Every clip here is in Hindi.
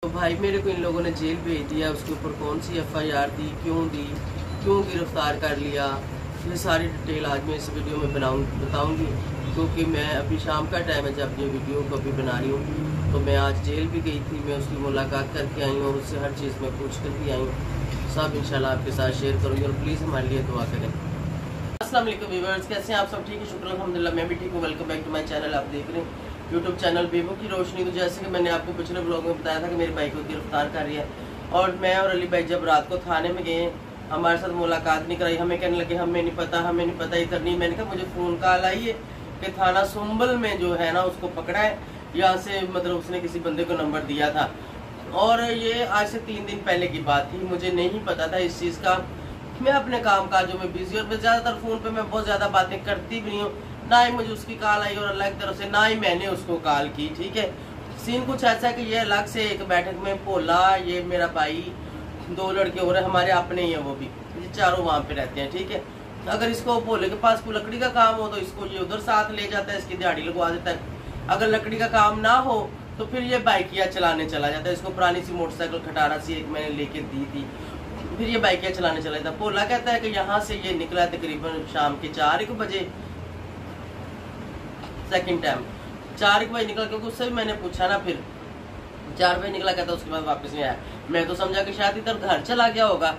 तो भाई मेरे को इन लोगों ने जेल भेज दिया, उसके ऊपर कौन सी एफआईआर दी, क्यों गिरफ्तार कर लिया, ये सारी डिटेल आज मैं इस वीडियो में बताऊंगी। क्योंकि मैं अभी शाम का टाइम है जब ये वीडियो को अभी बना रही हूँ, तो मैं आज जेल भी गई थी, मैं उसकी मुलाकात करके आई हूँ और उससे हर चीज़ में पूछ कर भी आई हूँ। सब इंशाल्लाह आपके साथ शेयर करूँगी और प्लीज़ हमारे लिए दुआ करें। अस्सलाम वालेकुम व्यूअर्स, कैसे हैं आप सब? ठीक है, शुक्र अल्हम्दुलिल्लाह, मैं भी ठीक हूँ। Welcome back to my channel. आप देख रहे हैं यूट्यूब चैनल बेबो की रोशनी। तो जैसे कि मैंने आपको पिछले ब्लॉग में बताया था कि मेरी भाई को गिरफ्तार कर रही है, और मैं और अली भाई जब रात को थाने में गए, हमारे साथ मुलाकात नहीं कराई, हमें कहने लगे हमें नहीं पता इधर नहीं। मैंने कहा मुझे फ़ोन कॉल आई है कि थाना सुंबल में जो है ना उसको पकड़ा है, यहाँ से मतलब उसने किसी बंदे को नंबर दिया था। और ये आज से 3 दिन पहले की बात थी, मुझे नहीं पता था इस चीज़ का। मैं अपने काम काजों में बिजी, और मैं ज़्यादातर फ़ोन पे मैं बहुत ज़्यादा बातें करती भी नहीं हूँ, ना ही मुझे उसकी कॉल आई और अल्लाह की तरफ से ना ही मैंने उसको कॉल की। ठीक है, सीन कुछ ऐसा है कि ये अलग से एक बैठक में भोला, ये मेरा भाई, 2 लड़के हो रहे हैं हमारे अपने ही हैं, वो भी ये चारों वहाँ पे रहते हैं। ठीक है, अगर इसको भोले के पास कोई लकड़ी का काम हो तो इसको ये उधर साथ ले जाता है, इसकी दिहाड़ी लगवा देता है। अगर लकड़ी का काम ना हो तो फिर ये बाइकिया चलाने चला जाता है। इसको पुरानी सी मोटरसाइकिल खटारा सी एक मैंने लेके दी थी, फिर ये बाइकिया चलाने चला जाता है। भोला कहता है कि यहाँ से ये निकला तकरीबन शाम के 4 बजे, सेकंड टाइम 4 बजे निकला, क्योंकि उससे भी मैंने पूछा ना, फिर 4 बजे निकला कहता, उसके बाद वापस नहीं आया। मैं तो समझा कि शायद इधर घर चला गया होगा,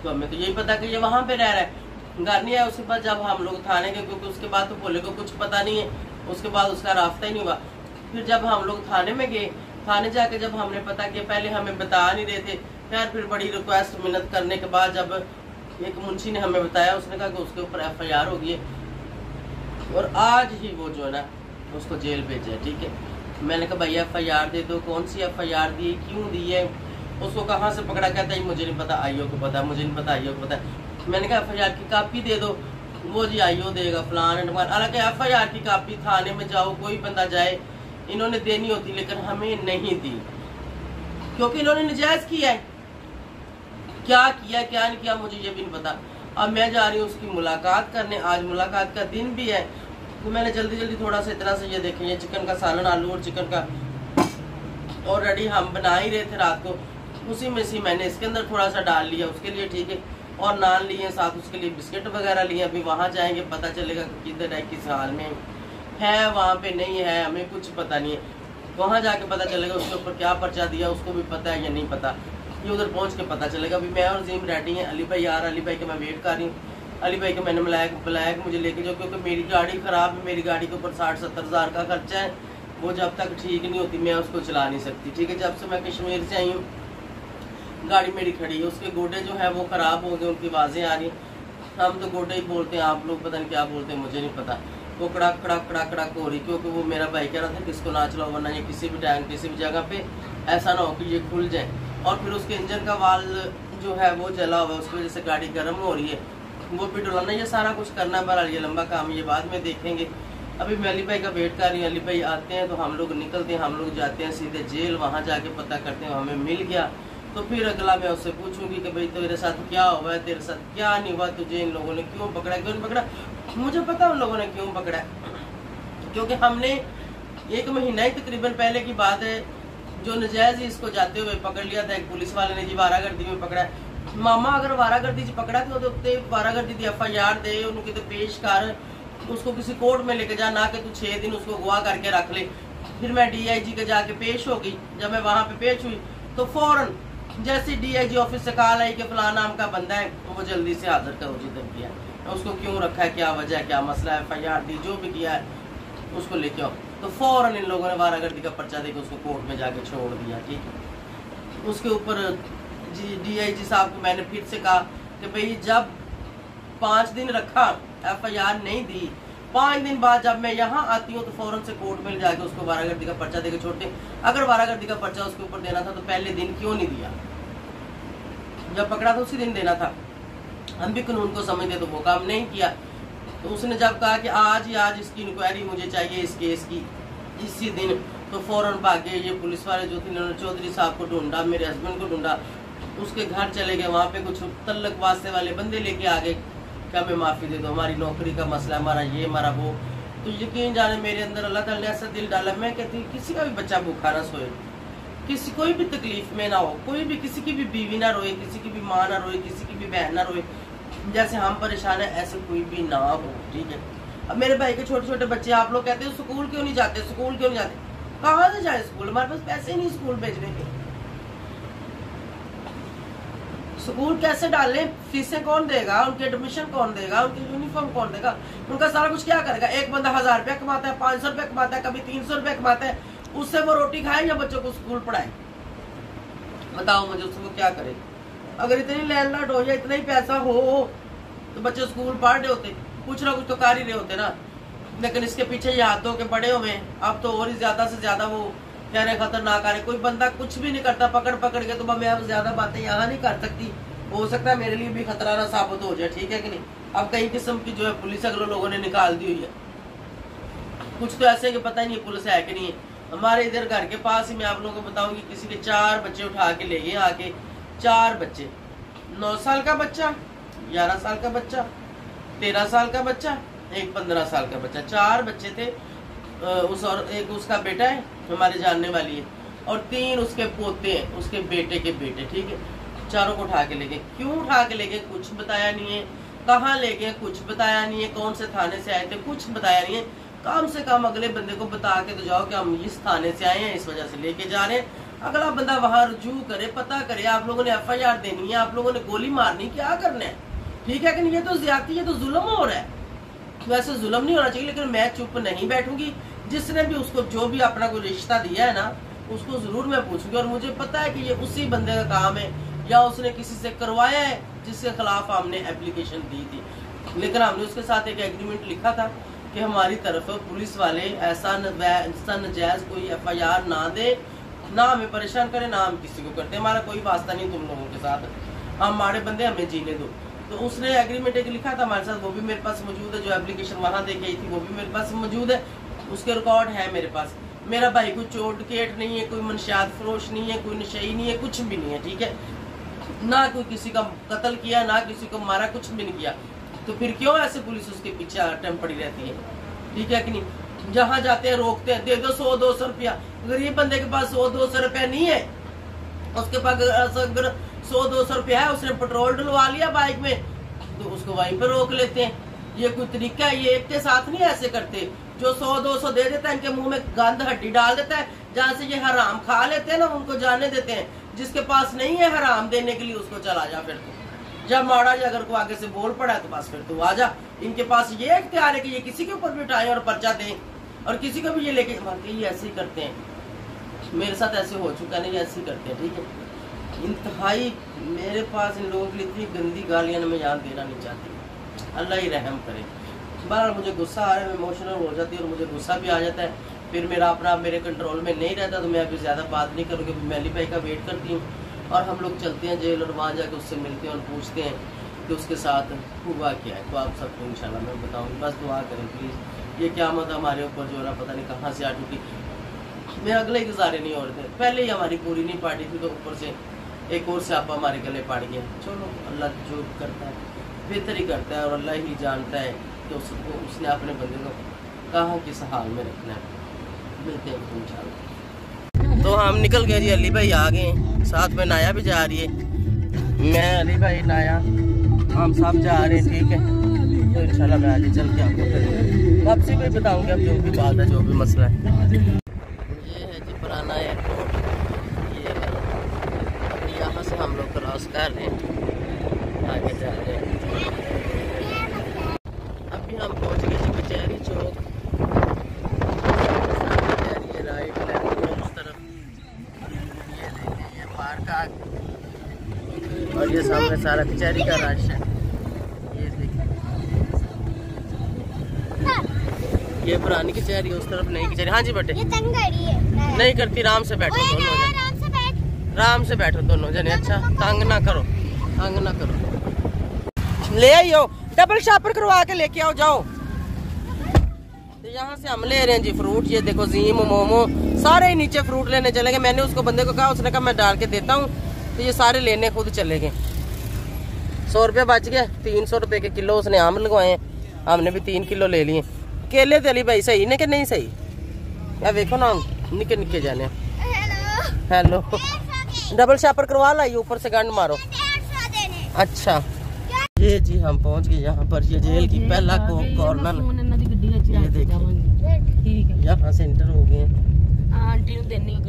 तो हमें तो यही पता कि ये वहां पे रह रहा है, घर नहीं आया। उसके बाद जब हम लोग थाने गए, क्योंकि उसके बाद तो भोले को कुछ पता नहीं है, उसके बाद उसका रास्ता ही नहीं हुआ। फिर जब हम लोग थाने में गए, थाने जाके जब हमने पता किया, पहले हमें बता नहीं रहे थे, फिर बड़ी रिक्वेस्ट मिन्नत करने के बाद जब एक मुंशी ने हमें बताया, उसने कहा कि उसके ऊपर एफआईआर हो गई है और आज ही वो जो है ना उसको जेल भेजा है। ठीक है, मैंने कहा भाई एफआईआर दे दो, कौन सी एफआईआर दी, क्यों दी है, उसको कहाँ से पकड़ा, कहता है मुझे नहीं पता, आईओ को पता, मुझे नहीं पता, आईओ को पता। मैंने कहा एफआईआर की कॉपी दे दो, वो जी आईओ देगा फलान। हालांकि एफआईआर की कॉपी थाने में जाओ, कोई बंदा जाए, इन्होंने देनी होती, लेकिन हमें नहीं दी, क्योंकि इन्होंने नजायज किया है। क्या किया क्या नहीं किया मुझे ये भी नहीं पता। अब मैं जा रही हूँ उसकी मुलाकात करने, आज मुलाकात का दिन भी है, तो मैंने जल्दी थोड़ा सा इतना से ये देखें, ये चिकन का सालन, आलू और चिकन का ऑलरेडी हम बना ही रहे थे रात को, उसी में से मैंने इसके अंदर थोड़ा सा डाल लिया उसके लिए। ठीक है, और नान लिए साथ, उसके लिए बिस्किट वगैरह लिए। अभी वहाँ जाएंगे, पता चलेगा किधर है, किस हाल में है, वहाँ पे नहीं है, हमें कुछ पता नहीं है। वहाँ जाके पता चलेगा उसके ऊपर क्या पर्चा दिया, उसको भी पता है या नहीं पता, ये उधर पहुँच के पता चलेगा। अभी मैं और जीम रेडी हैं, अली भाई यार, अली भाई का मैं वेट कर रही हूँ। अली भाई को मैंने बुलाया कि मुझे लेके जाओ, क्योंकि मेरी गाड़ी ख़राब है, मेरी गाड़ी के ऊपर 60-70 हज़ार का खर्चा है, वो जब तक ठीक नहीं होती मैं उसको चला नहीं सकती। ठीक है, जब से मैं कश्मीर से आई हूँ गाड़ी मेरी खड़ी है, उसके गोडे जो है वो ख़राब हो गए, उनकी आवाज़ें आ रही हैं। हम तो गोडे ही बोलते हैं, आप लोग पता नहीं क्या बोलते हैं, मुझे नहीं पता। वो कड़ाक कड़ाक कड़ाक कड़ाक हो रही, क्योंकि वो मेरा भाई कह रहा था कि इसको ना चलाओ, वरना ये किसी भी टाइम किसी भी जगह पे ऐसा ना हो कि ये खुल जाए। और फिर उसके इंजन का वाल जो है वो जला हुआ है, उसकी वजह से गाड़ी गर्म हो रही है, वो भी डुलाना, ये सारा कुछ करना है। बहरहाल ये लंबा काम, ये बाद में देखेंगे। अभी मैं अली भाई का वेट कर रही हूँ, अली भाई आते हैं तो हम लोग निकलते हैं, हम लोग जाते हैं सीधे जेल, वहाँ जाके पता करते हैं, हमें मिल गया तो फिर अगला मैं उससे पूछूंगी कि भाई तेरे साथ क्या हुआ है, तेरे साथ क्या नहीं हुआ, तुझे इन लोगों ने क्यों पकड़ा, क्यों नहीं पकड़ा। मुझे पता उन लोगों ने क्यों पकड़ा, क्योंकि हमने 1 महीना ही तकरीबन पहले की बात है, जो नजायज ही इसको जाते हुए पकड़ लिया था। एक पुलिस वाले ने जी वारागर्दी में पकड़ा है। मामा अगर वारागर्दी पकड़ा तो वारागर्दी की एफआईआर दे, उनको कितने पेश कर, उसको किसी कोर्ट में लेके जा, ना कि तू 6 दिन उसको गवाह करके रख ले। फिर मैं डीआईजी के जाके पेश हो गई। जब मैं वहाँ पे पेश हुई तो फौरन जैसे डीआईजी ऑफिस से कॉल आई कि फलाना नाम का बंदा है, तो वो जल्दी से हाजिर करो जिधर किया, उसको क्यों रखा है, क्या वजह है, क्या मसला है, एफआईआर दी, जो भी किया है उसको लेके आओ। तो फौरन इन लोगों ने वारागर्दी का पर्चा देकर उसको कोर्ट में जाके छोड़ दिया। ठीक है, उसके ऊपर डीआईजी साहब को मैंने फिर से कहा कि भाई जब 5 दिन रखा, एफआईआर नहीं दी, 5 दिन बाद जब मैं यहाँ आती हूँ तो फौरन से कोर्ट में जाके उसको वारागर्दी का पर्चा देकर छोड़ते। अगर वारागर्दी का पर्चा उसके ऊपर देना था तो पहले दिन क्यों नहीं दिया, जब पकड़ा था उसी दिन देना था। हम भी कानून को समझते तो वो काम नहीं किया। तो उसने जब कहा कि आज ही आज इसकी इंक्वायरी मुझे चाहिए इस केस की, इसी दिन, तो फौरन भागे। ये पुलिस वाले जो थे इन्होंने चौधरी साहब को ढूंढा, मेरे हस्बैंड को ढूंढा, उसके घर चले गए, वहाँ पे कुछ तल्लक वास्ते वाले बंदे लेके आ गए, क्या हमें माफ़ी दे दो, हमारी नौकरी का मसला, हमारा ये हमारा वो। तो यकीन जाने मेरे अंदर अल्लाह ताला ने ऐसा दिल डाला, मैं कहती हूँ किसी का भी बच्चा भूखा ना सोए, किसी कोई भी तकलीफ में ना हो, कोई भी किसी की भी बीवी ना रोए, किसी की भी माँ ना रोए, किसी की भी बहन ना रोए, जैसे हम परेशान है ऐसे कोई भी ना हो, ठीक है। अब मेरे भाई के छोटे छोटे बच्चे, आप लोग कहते हो स्कूल क्यों नहीं जाते, स्कूल क्यों नहीं जाते, कहाँ से जाए स्कूल, हमारे पास पैसे नहीं स्कूल भेजने के। स्कूल कैसे डालें, फीसें कौन देगा, उनके एडमिशन कौन देगा, उनकी यूनिफॉर्म कौन देगा, उनका सारा कुछ क्या करेगा। एक बंदा 1000 रुपया कमाता है, 500 रुपया कमाता है, कभी 300 रुपया कमाता है, उससे वो रोटी खाए या बच्चों को स्कूल पढ़ाए, बताओ मुझे उसको क्या करे। अगर इतनी लैंडलॉर्ड हो या इतना ही पैसा हो तो बच्चे स्कूल पढ़ रहे होते, कुछ ना कुछ तो कर ही रहे होते ना। लेकिन इसके पीछे ये हाथों के पड़े हुए, अब तो और ही ज्यादा से ज्यादा वो कह रहे खतरनाक आ रहे। कोई बंदा कुछ भी नहीं करता, पकड़ पकड़ के, तो मैं अब ज्यादा बातें यहाँ नहीं कर सकती, हो सकता है मेरे लिए भी खतरा ना साबित हो जाए, ठीक है कि नहीं। अब कई किस्म की जो है पुलिस अगले लोगों ने निकाल दी हुई है, कुछ तो ऐसे कि पता ही नहीं पुलिस है कि नहीं है। हमारे इधर घर के पास ही मैं आप लोगों को बताऊंगी, किसी के 4 बच्चे उठा के ले गए आके, 4 बच्चे, 9 साल का बच्चा, 11 साल का बच्चा, 13 साल का बच्चा, एक 15 साल का बच्चा, 4 बच्चे थे। और एक उसका बेटा है हमारे जानने वाली है, और 3 उसके पोते हैं, उसके बेटे के बेटे, ठीक है। चारों को उठा के ले गए। क्यों उठा के ले गए कुछ बताया नहीं है, कहाँ ले गए कुछ बताया नहीं है, कौन से थाने से आए थे कुछ बताया नहीं है। कम से कम अगले बंदे को बता के तो जाओ कि हम इस थाने से आए हैं, इस वजह से लेके जा रहे हैं। अगला बंदा वहां रुजू करे, पता करे, आप लोगों ने FIR देनी है, आप लोगों ने गोली मारनी, क्या करना है, ठीक है कि नहीं। ये तो ज्यादती, ये तो जुल्म हो रहा है। वैसे जुल्म नहीं होना चाहिए, लेकिन मैं चुप नहीं बैठूंगी। जिसने भी उसको जो भी अपना कोई रिश्ता दिया है ना, उसको जरूर मैं पूछूंगी। और मुझे पता है कि ये उसी बंदे का काम है, या उसने किसी से करवाया है जिसके खिलाफ हमने एप्लीकेशन दी थी। लेकिन हमने उसके साथ एक एग्रीमेंट लिखा था कि हमारी तरफ पुलिस वाले ऐसा नजायज कोई FIR ना दे, ना हमें परेशान करे, ना हम किसी को करते। हमारा कोई वास्ता नहीं तुम लोगों के साथ, हम हमारे बंदे हमें जीने दो। तो उसने एग्रीमेंट एक लिखा था हमारे साथ, वो भी मेरे पास मौजूद है। जो एप्लीकेशन वहां दे गई थी वो भी मेरे पास मौजूद है, उसके रिकॉर्ड है मेरे पास। मेरा भाई कोई चोट केट नहीं है, कोई मनशियात फरोश नहीं है, कोई नशई नहीं है, कुछ भी नहीं है, ठीक है। ना कोई किसी का कत्ल किया, ना किसी को मारा, कुछ भी नहीं किया। तो फिर क्यों ऐसे पुलिस उसके पीछे अटैम्प पड़ी रहती है, ठीक है कि नहीं। जहाँ जाते हैं रोकते हैं, दे दो 100-200 रुपया। गरीब बंदे के पास 100-200 रुपया नहीं है, उसके पास अगर 100-200 रुपया है, उसने पेट्रोल डलवा लिया बाइक में, तो उसको वहीं पर रोक लेते हैं। ये कोई तरीका है, ये एक के साथ नहीं ऐसे करते। जो 100-200 दे देता है, इनके मुंह में गंद हड्डी डाल देता है, जहाँ से ये हराम खा लेते हैं ना, उनको जाने देते हैं। जिसके पास नहीं है हराम देने के लिए, उसको चला जा। फिर तो जब माड़ा अगर को आगे से बोल पड़ा है तो बस फिर तो आ जा। इनके पास ये इख्तियार है कि ये किसी के ऊपर भी उठाएं और पर्चा दें, और किसी को भी ये लेके ये ऐसे ही करते हैं। मेरे साथ ऐसे हो चुका नहीं, ऐसे ही करते हैं, ठीक है। इंतहाई मेरे पास इन लोगों के लिए इतनी गंदी गालियां मैं यहाँ देना नहीं चाहती, अल्लाह ही रहम करे। बहरहाल मुझे गुस्सा आ रहा है, मैं इमोशनल हो जाती है और मुझे गुस्सा भी आ जाता है। फिर मेरा अपना मेरे कंट्रोल में नहीं रहता, तो मैं अभी ज़्यादा बात नहीं करूँगी। मैली भाई का वेट करती हूँ और हम लोग चलते हैं जेल, और वहाँ जाकर उससे मिलते हैं और पूछते हैं कि उसके साथ हुआ क्या है। तो आप सबको इंशाल्लाह मैं बताऊँगी, बस दुआ करें प्लीज़। ये क़यामत हमारे ऊपर जो है पता नहीं कहाँ से आ चुकी। मेरे अगले ही गुजारे नहीं हो रहे थे, पहले ही हमारी पूरी नहीं पार्टी थी, तो ऊपर से एक और स्यापा हमारे गले पड़ गया। चलो अल्लाह जो करता है बेहतर ही करता है, और अल्लाह ही जानता है कि उसने अपने बंदे को कहाँ किस हाल में रखना है। मिलते हैं इंशाल्लाह। तो हम निकल गए जी, अली भाई आ गए, साथ में नाया भी जा रही है। मैं अली भाई नाया हम सब जा रहे हैं, ठीक है। तो इंशाल्लाह मैं आगे चल के आपको फिर वापसी भी बताऊंगी, अब जो भी बात है, जो भी मसला है। ये है जी पुराना एयरपोर्ट, ये अभी यहाँ से हम लोग क्रॉस कर रहे हैं, आगे जा रहे हैं। अभी हम पहुँच गए जी कचहरी चौक, राइट लेफ्ट उस तरफ, ये देखिए ये पार्क आ, और ये सामने सारा कचहरी का रश है। ये देखिए ये पुरानी कचहरी, उस तरफ नई कचहरी। हाँ जी बेटे, ये तंग है। नहीं करती, आराम से बैठो दोनों जने, आराम से बैठो दोनों जने। अच्छा तंग ना करो, तंग ना करो। ले आइयो, डबल शॉपर करवा के लेके आओ, जाओ। तो यहाँ से हम ले रहे हैं जी फ्रूट। ये देखो जीम मोमो सारे ही नीचे फ्रूट लेने चले गए। मैंने उसको बंदे को कहा, उसने कहा मैं डाल के देता हूँ। तो ये सारे लेने खुद चले गए। 100 रुपये बच गया, 300 रुपये के किलो उसने आम लगवाए हैं, हमने भी 3 किलो ले लिए। केले तो अली भाई सही ने कि नहीं सही, या देखो ना निके निके जाने। हेलो, डबल शापर करवा लाई, ऊपर से गंड मारो। अच्छा ये जी हम पहुंच गए यहाँ पर, ये जेल की पहला कॉर्नर। ये देखिए यहाँ से एंटर हो गए।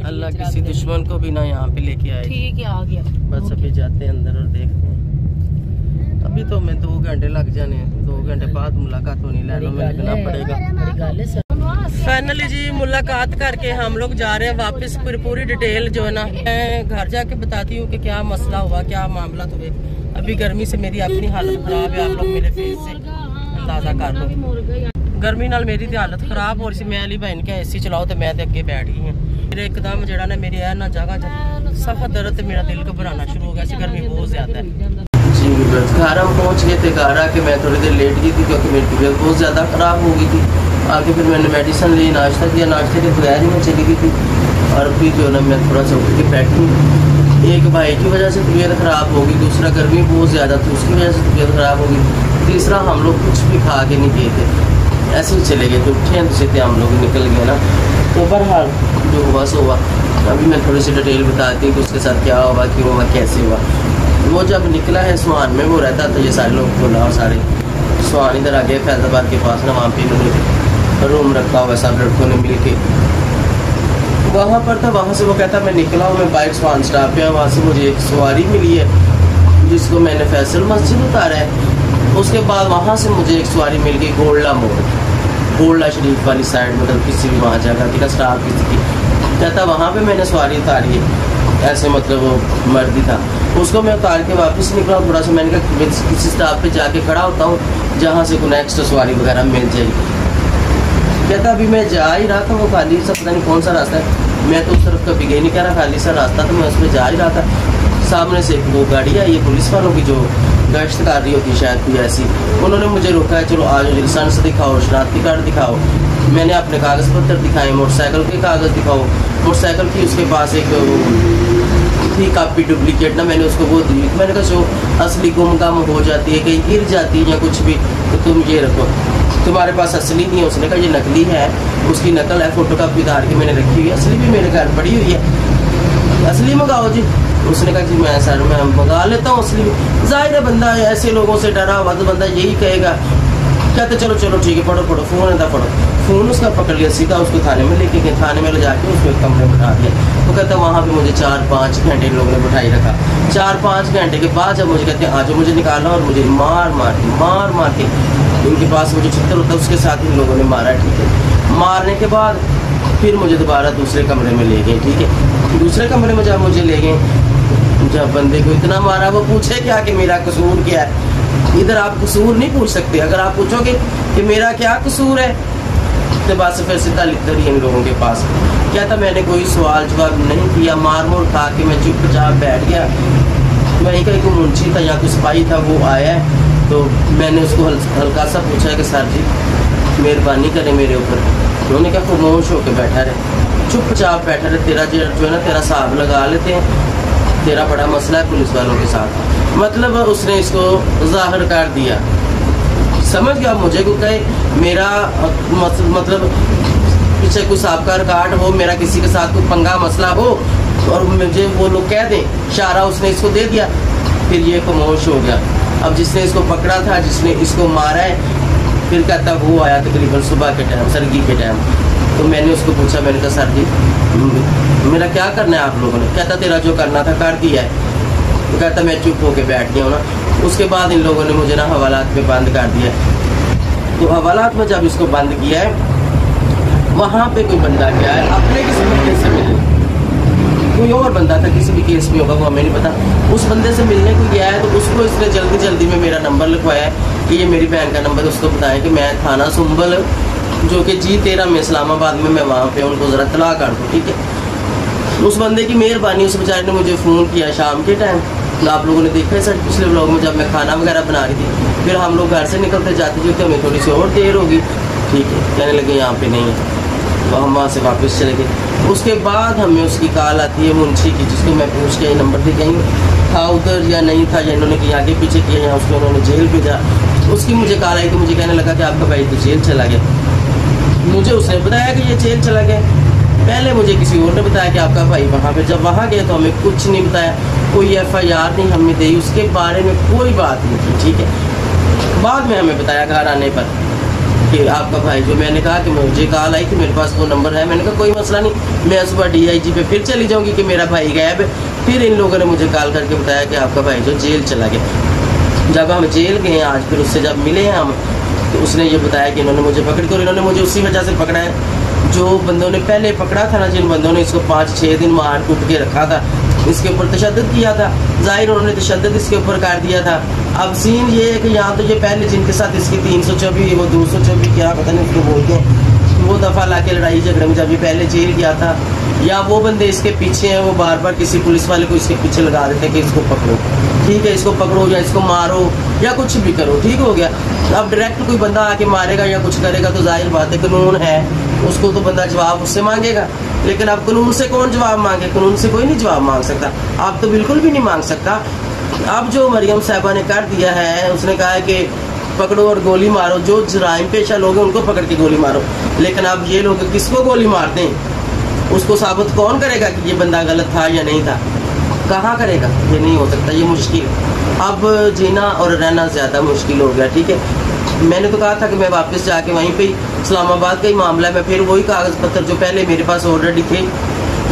अल्लाह किसी दुश्मन को भी ना यहाँ पे लेके आए। ठीक है, आ गया। बस अभी जाते हैं अंदर और देखते हैं। अभी तो मैं 2 घंटे लग जाने, 2 घंटे बाद मुलाकात होनी, लाइनों में लगना पड़ेगा। फाइनली जी मुलाकात करके हम लोग जा रहे हैं वापस। पूरी डिटेल जो है ना मैं घर जाके बताती हूँ कि क्या मसला हुआ, क्या मामला हुए। अभी गर्मी से मेरी अपनी हालत खराब है, आप लोग मेरे फेस से अंदाजा कर लो। गर्मी नाल मेरी दी हालत खराब हो रही। मैं अली बहन के एसी चलाओ तो मैं अगे बैठ गई हूँ। मेरे एकदम जड़ा ना मेरी है ना जगह सफा दर्द, मेरा दिल घबराना शुरू हो गया। गर्मी बहुत ज्यादा है जी। घर हम पहुँच गए थे। घर आके मैं थोड़ी देर लेट गई थी क्योंकि मेरी तबीयत बहुत ज्यादा खराब हो गई थी। आगे फिर मैंने मेडिसिन ली, नाश्ता किया, नाश्ते के बगैर ही मैं चली गई थी। और फिर जो है ना मैं थोड़ा सा उठ के बैठी। एक भाई की वजह से तबीयत खराब हो गई, दूसरा गर्मी बहुत ज़्यादा थी उसकी वजह से तबीयत खराब हो गई, तीसरा हम लोग कुछ भी खा के नहीं गए थे, ऐसे ही चले गए थे। उठे दूसरे थे हम लोग निकल गए ना। तो बहरहाल जो हुआ सो हुआ। अभी मैं थोड़ी सी डिटेल बताती हूँ कि उसके साथ क्या हुआ, क्यों हुआ, कैसे हुआ। वो जब निकला है स्वान में, वो रहता था, ये सारे लोग बोला और सारे स्वान इधर आ गए फैजाबाद के पास ना, वहाँ पे इन्होंने रूम रखा हुआ सब लड़कों ने मिल के वहाँ पर था। वहाँ से वो कहता मैं निकला हूँ, मैं बाइक स्वान स्टॉप पे, वहाँ से मुझे एक सवारी मिली है जिसको मैंने फैसल मस्जिद उतारा है। उसके बाद वहाँ से मुझे एक सवारी मिल गई गोल्डा मोड़, गोल्डा शरीफ वाली साइड, मतलब किसी भी वहाँ जगह का स्टाफ किसी की। कहता वहाँ पे मैंने सवारी उतारी है, ऐसे मतलब वो मर्दी था। उसको मैं उतार के वापस निकला थोड़ा सा। मैंने कहा किसी स्टॉप पे जाके खड़ा होता हूँ जहाँ से कोई नेक्स्ट सवारी वगैरह मिल जाएगी। कहता अभी मैं जा ही रहा था, वो खाली सा पता नहीं कौन सा रास्ता है, मैं तो उस तरफ कभी गई नहीं, कह रहा खाली सा रास्ता, तो मैं उस पर जा ही रहा था। सामने से 2 गाड़ी आई, ये पुलिस वालों की जो गश्त कर रही होती शायद कोई ऐसी। उन्होंने मुझे रोका है, चलो आज लाइसेंस दिखाओ, शनाख्ती कार्ड दिखाओ। मैंने अपने कागज़ पत्र दिखाए, मोटरसाइकिल के कागज़ दिखाओ। मोटरसाइकिल की उसके पास एक थी कापी डुप्लीकेट ना, मैंने उसको वो दी। मैंने कहा जो असली गुम हो जाती है, कहीं गिर जाती है या कुछ भी, तो तुम ये रखो, तुम्हारे पास असली नहीं है। उसने कहा ये नकली है, उसकी नकल है, फोटो कापी उतार के मैंने रखी हुई है, असली भी मेरे घर पड़ी हुई है, असली मंगाओ जी। उसने कहा जी मैं सर मैं मंगा लेता हूँ असली। जाहिर है बंदा ऐसे लोगों से डरा हुआ तो बंदा यही कहेगा। कहते चलो चलो ठीक है, पढ़ो पढ़ो, फ़ोन था पढ़ो। फ़ोन उसका पकड़ लिया, सीधा उसको थाने में लेके गए। थाने में ले जाके उसको एक कमरे में बैठा दिया। तो कहता वहाँ पे मुझे 4-5 घंटे लोगों ने बैठाई रखा। 4-5 घंटे के बाद जब मुझे कहते हैं आज मुझे निकालना, और मुझे मार मार के उनके पास वो जो चित्र होता है उसके साथ इन लोगों ने मारा। ठीक है, मारने के बाद फिर मुझे दोबारा दूसरे कमरे में ले गए। ठीक है, दूसरे कमरे में जब मुझे ले गए, जब बंदे को इतना मारा, वो पूछे क्या कि मेरा कसूर क्या है। इधर आप कसूर नहीं पूछ सकते। अगर आप पूछोगे कि मेरा क्या कसूर है तो बस फिर सीधा लिखकर ही इन लोगों के पास। क्या था मैंने कोई सवाल जवाब नहीं किया, मार मोड़ खा के मैं चुपचाप बैठ गया। वहीं का एक मुंशी था या कोई सिपाही था, वो आया है तो मैंने उसको हल्का सा पूछा कि सर जी मेहरबानी करें मेरे ऊपर। उन्होंने क्या खामोश होकर बैठा रहे, चुपचाप बैठा रहे, तेरा जो है ना तेरा हिसाब लगा लेते हैं, तेरा बड़ा मसला है पुलिस वालों के साथ। मतलब उसने इसको जाहिर कर दिया, समझ गया। मुझे को कहे मेरा मतलब पीछे कोई सबका रिकॉर्ड हो, मेरा किसी के साथ कोई पंगा मसला हो और मुझे वो लोग कह दें, इशारा उसने इसको दे दिया, फिर ये खामोश हो गया। अब जिसने इसको पकड़ा था, जिसने इसको मारा है, फिर कहता वो आया तकरीबन सुबह के टाइम, सरगी के टाइम। तो मैंने उसको पूछा, मैंने कहा सर जी मेरा क्या करना है आप लोगों ने। कहता तेरा जो करना था कर दिया है। तो कहता मैं चुप होके बैठ गया हूँ ना। उसके बाद इन लोगों ने मुझे ना हवालात में बंद कर दिया। तो हवालात में जब इसको बंद किया है, वहाँ पे कोई बंदा क्या है अपने किसी बंदे से मिलने, कोई और बंदा था, किसी भी केस में होगा वो हमें नहीं पता, उस बंदे से मिलने को गया है। तो उसको इसने जल्दी जल्दी में मेरा नंबर लिखवाया है कि ये मेरी बहन का नंबर, उसको बताएं कि मैं थाना सुंबल जो कि G13 में इस्लामाबाद में मैं वहाँ पे उनको ज़रा तला कर दूँ। ठीक है, उस बंदे की मेहरबानी, उस बेचारे ने मुझे फ़ोन किया शाम के टाइम। तो आप लोगों ने देखा है सर पिछले व्लॉग में जब मैं खाना वगैरह बना रही थी, फिर हम लोग घर से निकलते जाते थे तो हमें थोड़ी सी और देर होगी। ठीक है, कहने लगे यहाँ पे नहीं है, तो हम वहाँ से वापस चले गए। उसके बाद हमें उसकी कॉल आती है मुंशी की, जिसको मैं पूछ के नंबर दे कहीं था उधर या नहीं था, या इन्होंने कहीं आगे पीछे किया, या उसको उन्होंने जेल भेजा। उसकी मुझे कॉल आई तो मुझे कहने लगा कि आपका भाई तो जेल चला गया। मुझे उसने बताया कि ये जेल चला गया। पहले मुझे किसी और ने बताया कि आपका भाई वहाँ पे, जब वहाँ गए तो हमें कुछ नहीं बताया, कोई FIR नहीं हमने दी, उसके बारे में कोई बात नहीं की, ठीक है। बाद में हमें बताया घर आने पर कि आपका भाई, जो मैंने कहा कि मुझे कॉल आई कि मेरे पास वो नंबर है, मैंने कहा कोई मसला नहीं, मैं सुबह DIG पे फिर चली जाऊँगी कि मेरा भाई गायब है। फिर इन लोगों ने मुझे कॉल करके बताया कि आपका भाई जो जेल चला गया। जब हम जेल गए आज, फिर उससे जब मिले हैं हम, तो उसने ये बताया कि इन्होंने मुझे पकड़ कर, इन्होंने मुझे उसी वजह से पकड़ा है जो बंदों ने पहले पकड़ा था ना, जिन बंदों ने इसको 5-6 दिन मार कूट के रखा था, इसके ऊपर तशद्दुद किया था, जाहिर उन्होंने तशद्दुद इसके ऊपर कर दिया था। अब सीन ये है कि यहाँ तो ये पहले जिनके साथ इसकी 324 वो 224 क्या पता नहीं उसको बोलते हैं, वो दफ़ा ला के लड़ाई झगड़े में जब ये पहले जेल गया था, या वो बंदे इसके पीछे हैं, वो बार बार किसी पुलिस वाले को इसके पीछे लगा देते हैं कि इसको पकड़ो, ठीक है, इसको पकड़ो या इसको मारो या कुछ भी करो, ठीक हो गया। अब डायरेक्ट कोई बंदा आके मारेगा या कुछ करेगा तो जाहिर बात है कानून है, उसको तो बंदा जवाब उससे मांगेगा। लेकिन अब कानून से कौन जवाब मांगे, कानून से कोई नहीं जवाब मांग सकता, आप तो बिल्कुल भी नहीं मांग सकता। अब जो मरियम साहबा ने कर दिया है, उसने कहा है कि पकड़ो और गोली मारो, जो जराइम पेशा लोग हैं उनको पकड़ के गोली मारो। लेकिन अब ये लोग किसको गोली मारते हैं, उसको साबित कौन करेगा कि ये बंदा गलत था या नहीं था, कहाँ करेगा, ये नहीं हो सकता, ये मुश्किल। अब जीना और रहना ज़्यादा मुश्किल हो गया, ठीक है। मैंने तो कहा था कि मैं वापस जाके वहीं पे इस्लामाबाद का ही मामला है, मैं फिर वही कागज़ पत्तर जो पहले मेरे पास ऑलरेडी थे,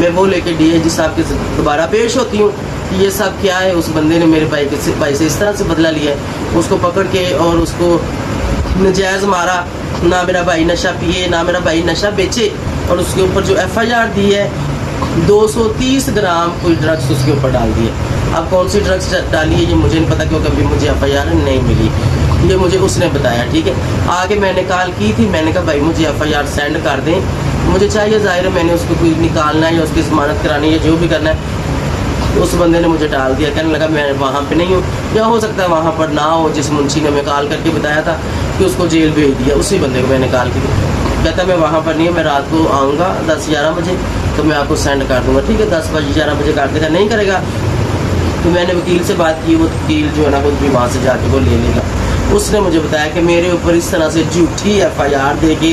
मैं वो लेके DIG साहब के दोबारा पेश होती हूँ कि ये सब क्या है, उस बंदे ने मेरे भाई से इस तरह से बदला लिया है, उसको पकड़ के और उसको नजायज़ मारा, ना मेरा भाई नशा पिए ना मेरा भाई नशा बेचे, और उसके ऊपर जो FIR दी है 230 ग्राम कोई ड्रग्स उसके ऊपर डाल दिए। अब कौन सी ड्रग्स डाली है ये मुझे नहीं पता, क्योंकि अभी मुझे FIR नहीं मिली, ये मुझे उसने बताया, ठीक है। आगे मैंने कॉल की थी, मैंने कहा भाई मुझे FIR सेंड कर दें, मुझे चाहिए, जाहिर है मैंने उसको कोई निकालना है या उसकी ज़मानत करानी है, जो भी करना है। उस बंदे ने मुझे डाल दिया, कहने लगा मैं वहाँ पे नहीं हूँ, या हो सकता है वहाँ पर ना हो, जिस मुंशी ने मैं कॉल करके बताया था कि उसको जेल भेज दिया, उसी बंदे को मैंने कॉल की। कहता मैं वहाँ पर नहीं हूँ, मैं रात को आऊँगा 10-11 बजे, तो मैं आपको सेंड कर दूँगा, ठीक है। 10-11 बजे कर देगा, नहीं करेगा तो मैंने वकील से बात की, वो वकील जो है ना खुद भी वहाँ से जाके वो ले लेगा। उसने मुझे बताया कि मेरे ऊपर इस तरह से झूठी FIR दे के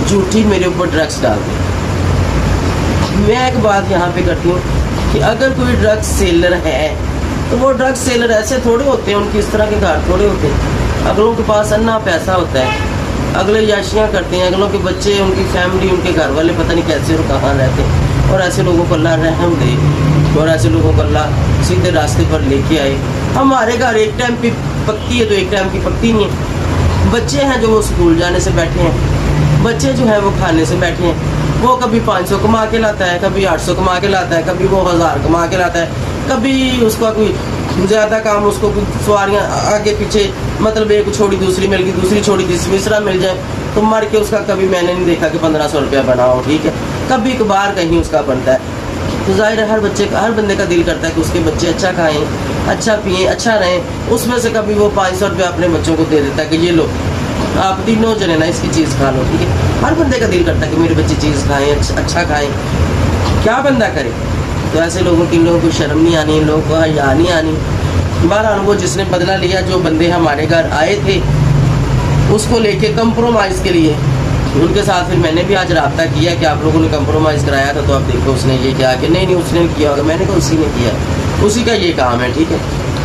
झूठी मेरे ऊपर ड्रग्स डाल दी। मैं एक बात यहाँ पे करती हूँ कि अगर कोई ड्रग्स सेलर है तो वो ड्रग्स सेलर ऐसे थोड़े होते हैं, उनकी इस तरह के घर थोड़े होते हैं, अगलों के पास अन्ना पैसा होता है, अगले याशियाँ करते हैं, अगलों के बच्चे, उनकी फैमिली, उनके घर वाले पता नहीं कैसे और कहाँ रहते हैं, और ऐसे लोगों को अल्लाह रहम दे और ऐसे लोगों को अल्लाह सीधे रास्ते पर लेके आए। हमारे घर एक टाइम की पकती है तो एक टाइम की पकती नहीं है। बच्चे हैं जो वो स्कूल जाने से बैठे हैं, बच्चे जो है वो खाने से बैठे हैं, वो कभी 500 कमा के लाता है, कभी 800 कमा के लाता है, कभी वो 1000 कमा के लाता है, कभी उसका कोई ज़्यादा काम, उसको कुछ सवारियाँ आगे पीछे, मतलब एक छोड़ी दूसरी मिल गई, दूसरी छोड़ी तीसरा मिल जाए तो मर के उसका कभी मैंने नहीं देखा कि 1500 रुपया बनाओ, ठीक है। कभी कभार कहीं उसका बनता है, तो जाहिर है हर बंदे का दिल करता है कि उसके बच्चे अच्छा खाएं, अच्छा पिएं, अच्छा रहें। उसमें से कभी वो 500 रुपया अपने बच्चों को दे देता है कि ये लो आप तीनों जने ना इसकी चीज़ खा लो, ठीक है। हर बंदे का दिल करता है कि मेरे बच्चे चीज़ खाएं, अच्छा खाएं, क्या बंदा करे। तो ऐसे लोगों की, इन लोगों को शर्म नहीं आनी, इन लोगों को हया नहीं आनी। बहरहाल वो जिसने बदला लिया, जो बंदे हमारे घर आए थे उसको लेके कंप्रोमाइज़ के लिए उनके साथ फिर मैंने भी आज रब्ता किया कि आप लोगों ने कंप्रोमाइज़ कराया था, तो आप देखो उसने ये किया कि नहीं उसने किया होगा, मैंने कहा उसी ने किया, उसी का ये काम है, ठीक है।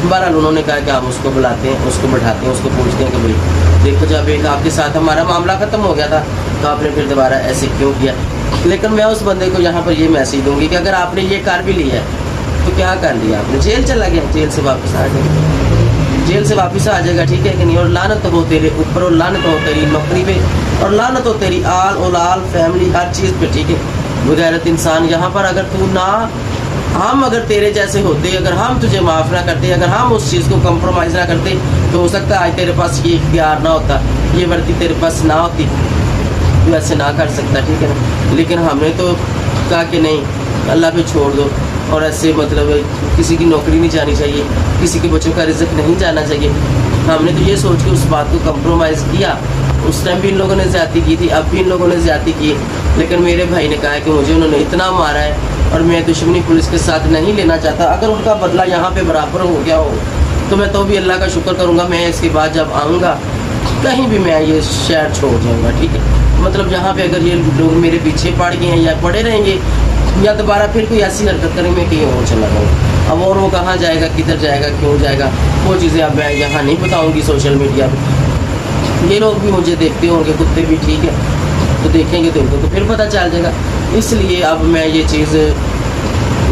बहरहाल उन्होंने कहा कि आप उसको बुलाते हैं, उसको बैठाते हैं, उसको पूछते हैं कि भाई देखो जब एक आपके साथ हमारा मामला ख़त्म हो गया था तो आपने फिर दोबारा ऐसे क्यों किया। लेकिन मैं उस बंदे को यहाँ पर ये मैसेज दूंगी कि अगर आपने ये कर भी लिया है तो क्या कर लिया आपने, जेल चला गया, जेल से वापस आ जाएगा, जेल से वापस आ जाएगा, ठीक है कि नहीं। और लानत हो तेरे ऊपर, और लानत हो तेरी नौकरी पे, और लानत हो तेरी आल औलाल फैमिली हर चीज़ पे, ठीक है। बगैरत इंसान यहाँ पर अगर तू ना, हम अगर तेरे जैसे होते, अगर हम तुझे माफ़ ना करते, अगर हम उस चीज़ को कंप्रोमाइज़ ना करते तो हो सकता है आज तेरे पास ये इख्तियार ना होता, ये वर्दी तेरे पास ना होती, तू ऐसे ना कर सकता, ठीक है ना। लेकिन हमने तो कहा कि नहीं अल्लाह पे छोड़ दो, और ऐसे मतलब किसी की नौकरी नहीं जानी चाहिए, किसी के बच्चों का रिज़्क नहीं जाना चाहिए। हमने तो ये सोच के उस बात को कंप्रोमाइज़ किया। उस टाइम भी इन लोगों ने ज़्यादती की थी, अब भी इन लोगों ने ज़्यादती की, लेकिन मेरे भाई ने कहा है कि मुझे उन्होंने इतना मारा है और मैं दुश्मनी पुलिस के साथ नहीं लेना चाहता। अगर उनका बदला यहाँ पे बराबर हो गया हो तो मैं तो भी अल्लाह का शुक्र करूँगा। मैं इसके बाद जब आऊँगा कहीं भी मैं ये शहर छोड़ जाऊँगा, ठीक है। मतलब जहाँ पे अगर ये लोग मेरे पीछे पड़ गए हैं या पड़े रहेंगे या दोबारा फिर कोई ऐसी हरकत करेंगे, मैं कहीं और चला जाऊँगा। अब और वो कहाँ जाएगा, किधर जाएगा, क्यों जाएगा, वो चीज़ें अब मैं यहाँ नहीं बताऊँगी सोशल मीडिया पर। ये लोग भी मुझे देखते होंगे, कुत्ते भी, ठीक है, तो देखेंगे तो उनको तो फिर पता चल जाएगा। इसलिए अब मैं ये चीज़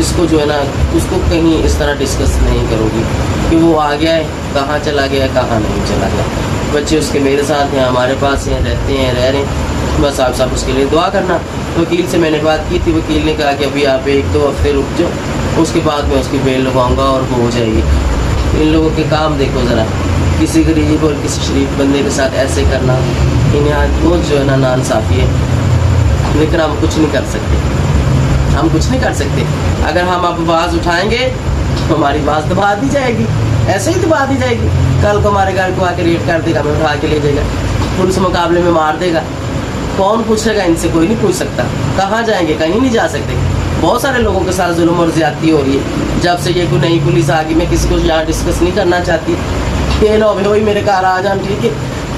इसको जो है ना उसको कहीं इस तरह डिस्कस नहीं करूँगी कि वो आ गया है, कहाँ चला गया, कहाँ नहीं चला गया। बच्चे उसके मेरे साथ हैं, हमारे पास हैं, रहते हैं, रह रहे हैं, बस आप सब उसके लिए दुआ करना। वकील से मैंने बात की थी, वकील ने कहा कि अभी आप 1-2 हफ्ते रुक जाओ, उसके बाद मैं उसकी बेल लगवाऊँगा और वो हो जाएगी। इन लोगों के काम देखो ज़रा, किसी गरीब और किसी शरीफ बंदे के साथ ऐसे करना, इन्हें वो जो है ना नाइंसाफ़ी है। लेकिन हम कुछ नहीं कर सकते, हम कुछ नहीं कर सकते। अगर हम अब आवाज़ उठाएंगे तो हमारी आवाज़ दबा दी जाएगी, ऐसे ही दबा दी जाएगी। कल को हमारे घर को आके रेड कर देगा, हमें उठा के ले जाएगा, पुलिस मुकाबले में मार देगा। कौन पूछेगा इनसे? कोई नहीं पूछ सकता। कहाँ जाएंगे? कहीं नहीं जा सकते। बहुत सारे लोगों के साथ जुल्म और ज़्यादती हो रही है। जब से ये कोई नई पुलिस आ गई, मैं किसी को यहाँ डिस्कस नहीं करना चाहती, ये लो भाई मेरे घर आ जान, ठीक है।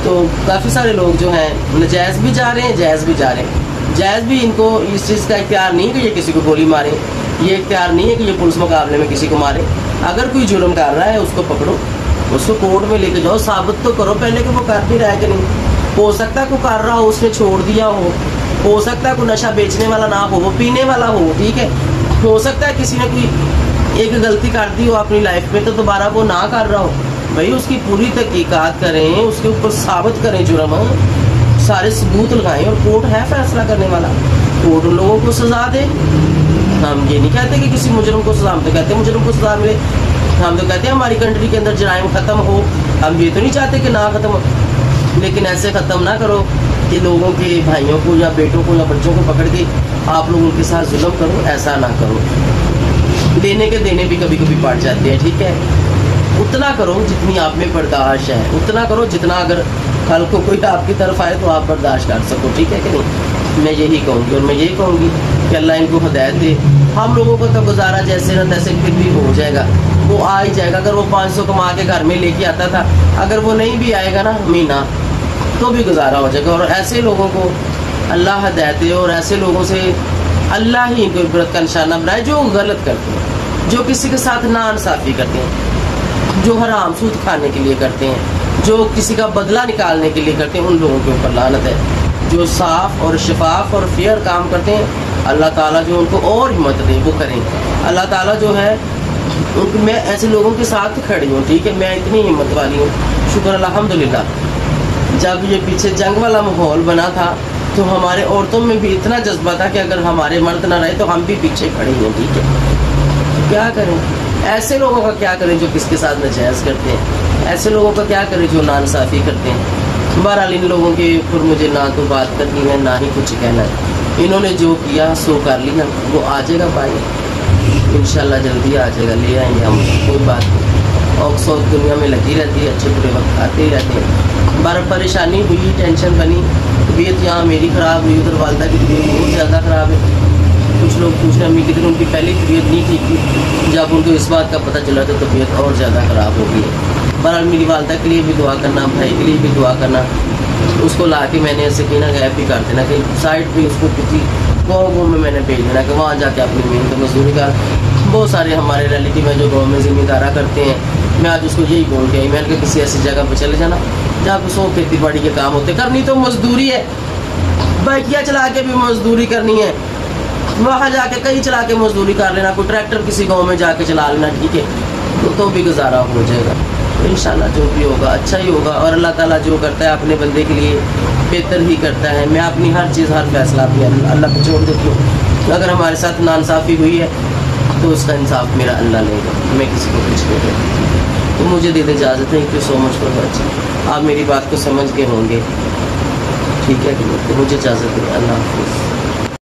तो काफ़ी सारे लोग जो हैं नजायज़ भी जा रहे हैं, जायज़ भी जा रहे हैं। जायज़ भी इनको इस चीज़ का इख्तियार नहीं है कि ये किसी को गोली मारे, ये इख्तियार नहीं है कि ये पुलिस मुकाबले में किसी को मारे। अगर कोई जुर्म कर रहा है उसको पकड़ो, उसको कोर्ट में लेके जाओ, साबित तो करो पहले कि वो कर भी रहा है कि नहीं। हो सकता है कोई कर रहा हो, उसने छोड़ दिया हो सकता है कोई नशा बेचने वाला ना हो, वो पीने वाला हो, ठीक है। हो सकता है किसी ने कोई एक गलती कर दी हो अपनी लाइफ में, तो दोबारा वो ना कर रहा हो। भाई उसकी पूरी तहकीकात करें, उसके ऊपर साबित करें जुर्म, सारे सबूत लगाएं और कोर्ट है फैसला करने वाला। कोर्ट उन लोगों को सजा दे। हम ये नहीं कहते कि किसी मुजरम को सजा, हम तो कहते हैं मुजरम को सजा मिले। हम तो कहते हैं हमारी कंट्री के अंदर जराइम ख़त्म हो, हम ये तो नहीं चाहते कि ना ख़त्म हो, लेकिन ऐसे ख़त्म ना करो कि लोगों के भाइयों को या बेटों को या बच्चों को पकड़ के आप लोग उनके साथ जुल्म करो, ऐसा ना करो। देने के देने भी कभी कभी पड़ जाते हैं, ठीक है। उतना करो जितनी आप में बर्दाश्त है, उतना करो जितना अगर कल को कोई आपकी तरफ आए तो आप बर्दाश्त कर सको, ठीक है कि नहीं। मैं यही कहूँगी और मैं यही कहूँगी कि अल्लाह इनको हिदायत दे। हम लोगों को तो गुजारा जैसे न तैसे फिर भी हो जाएगा, वो आ ही जाएगा। अगर वो 500 कमा के घर में लेके आता था, अगर वो नहीं भी आएगा ना महीना, तो भी गुजारा हो जाएगा। और ऐसे लोगों को अल्लाह हिदायत दे और ऐसे लोगों से अल्लाह ही इनको इबरत का निशाना बनाए जो गलत करते हैं, जो किसी के साथ नाइंसाफ़ी करते हैं, जो हराम सूद खाने के लिए करते हैं, जो किसी का बदला निकालने के लिए करते हैं, उन लोगों के ऊपर लानत है। जो साफ़ और शफाफ और फेयर काम करते हैं, अल्लाह ताला जो उनको और हिम्मत दे वो करें। अल्लाह ताला जो है मैं ऐसे लोगों के साथ खड़ी हूँ, ठीक है। मैं इतनी हिम्मत वाली हूँ, शुक्र अल्हम्दुलिल्लाह। जब ये पीछे जंग वाला माहौल बना था तो हमारे औरतों में भी इतना जज्बा था कि अगर हमारे मर्द ना रहे तो हम भी पीछे खड़े हैं, ठीक है। तो क्या करें, ऐसे लोगों का क्या करें जो किसके साथ नाजायज़ करते हैं, ऐसे लोगों का क्या करें जो नाइंसाफ़ी करते हैं। बहरहाल इन लोगों के ऊपर मुझे ना तो बात करनी है ना ही कुछ कहना है। इन्होंने जो किया सो कर लिया, वो आ जाएगा भाई, इंशाल्लाह जल्दी आ जाएगा, ले आएंगे हम, कोई बात नहीं। और सौ दुनिया में लगी रहती है, अच्छे बुरे वक्त आते ही रहते हैं। बार परेशानी हुई, टेंशन बनी, तबीयत यहाँ मेरी ख़राब हुई, उधर वालदा की तबीयत बहुत ज़्यादा ख़राब है। कुछ लोग पूछ रहे अम्मी की दिन उनकी पहली तबीयत नहीं ठीक थी, जब उनको इस बात का पता चला तो तबीयत और ज़्यादा ख़राब हो गई है। बहरहाल मेरी वालदा के लिए भी दुआ करना, भाई के लिए भी दुआ करना। उसको ला के मैंने सकीना गैप भी कर देना, कि साइड पे उसको किसी गाँव में मैंने भेज देना कि वहाँ जाके अपनी मेहनत मजदूरी कर। बहुत सारे हमारे रिलेटिव हैं जो गाँव में ज़िम्मेदारा करते हैं, मैं आज उसको यही बोल के आई, मैंने कहा किसी ऐसी जगह पर चले जाना जहाँ पर 100 खेती बाड़ी के काम होते, करनी तो मजदूरी है, बाइकिया चला के भी मजदूरी करनी है, वहाँ जाके कहीं चला के मजदूरी कर लेना, कोई ट्रैक्टर किसी गांव में जाके चला लेना, ठीक है, तो भी गुजारा हो जाएगा। तो इंशाल्लाह जो भी होगा अच्छा ही होगा। और अल्लाह ताला जो करता है अपने बंदे के लिए बेहतर ही करता है। मैं अपनी हर चीज़ हर फैसला अपनी अल्लाह पे छोड़ देती हूँ। अगर हमारे साथ नाइंसाफ़ी हुई है तो उसका इंसाफ मेरा अल्लाह लेगा, मैं किसी को कुछ नहीं कहती। तो मुझे दे दे इजाज़त, thank you so much for watching. आप मेरी बात को समझ के होंगे, ठीक है, तो मुझे इजाज़त दें, अल्लाह हाफ़िज़।